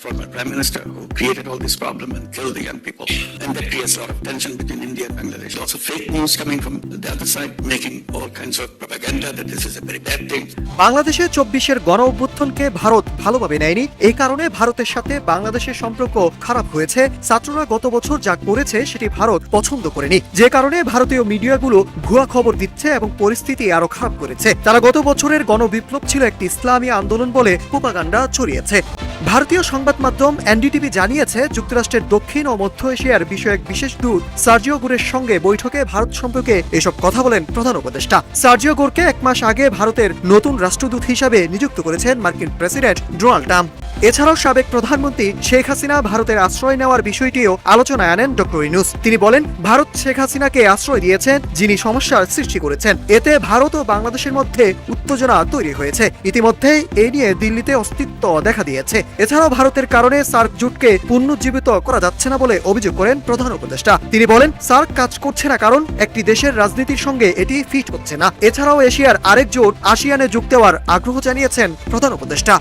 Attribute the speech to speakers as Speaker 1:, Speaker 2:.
Speaker 1: former Prime Minister who created all this problem and killed the young people. And that creates a lot of tension between India and Bangladesh. Also fake news coming from the other side, making all kinds of propaganda that this is a very bad thing.
Speaker 2: বাংলাদেশে ২৪-এর গণ অভ্যুত্থানকে ভারত ভালোভাবে নেয়নি। এই কারণে ভারতের সাথে বাংলাদেশের সম্পর্ক খারাপ হয়েছে। ছাত্ররা গত বছর যা করেছে সেটি ভারত পছন্দ করেনি, যে কারণে ভারতীয় মিডিয়াগুলো ভুয়া খবর দিচ্ছে এবং পরিস্থিতি আরো খারাপ করেছে। তারা গত বছরের গণবিপ্লব ছিল একটি ইসলামী আন্দোলন বলে প্রোপাগান্ডা ছড়িয়েছে। ভারতীয় সংবাদ মাধ্যম এনডিটিভি জানিয়েছে, যুক্তরাষ্ট্রের দক্ষিণ ও মধ্য এশিয়ার বিষয়ক বিশেষ দূত সার্জিও গোরের সঙ্গে বৈঠকে ভারত সম্পর্কে এসব কথা বলেন প্রধান উপদেষ্টা। সার্জিও গোরকে ১ মাস আগে ভারতের নতুন রাষ্ট্রদূত হিসাবে নিযুক্ত করেছেন মার্কিন প্রেসিডেন্ট ডোনাল্ড ট্রাম্প। এছাড়াও সাবেক প্রধানমন্ত্রী শেখ হাসিনা ভারতের আশ্রয় নেওয়ার বিষয়টিও আলোচনায় আনেন ডক্টর ইউনূস। তিনি বলেন, ভারত শেখ হাসিনাকে আশ্রয় দিয়েছেন যিনি সমস্যার সৃষ্টি করেছেন। এতে ভারত ও বাংলাদেশের মধ্যে উত্তেজনা তৈরি হয়েছে। ইতিমধ্যেই এই নিয়ে দিল্লিতে অস্তিত্ব দেখা দিয়েছে। এছাড়াও ভারতের কারণে সার্ক জোটকে পুনরুজ্জীবিত করা যাচ্ছে না বলে অভিযোগ করেন প্রধান উপদেষ্টা। তিনি বলেন, সার্ক কাজ করছে না কারণ একটি দেশের রাজনীতির সঙ্গে এটি ফিট হচ্ছে না। এছাড়াও এশিয়ার আরেক জোট আসিয়ানে যোগ দেওয়ার আগ্রহ জানিয়েছেন প্রধান উপদেষ্টা।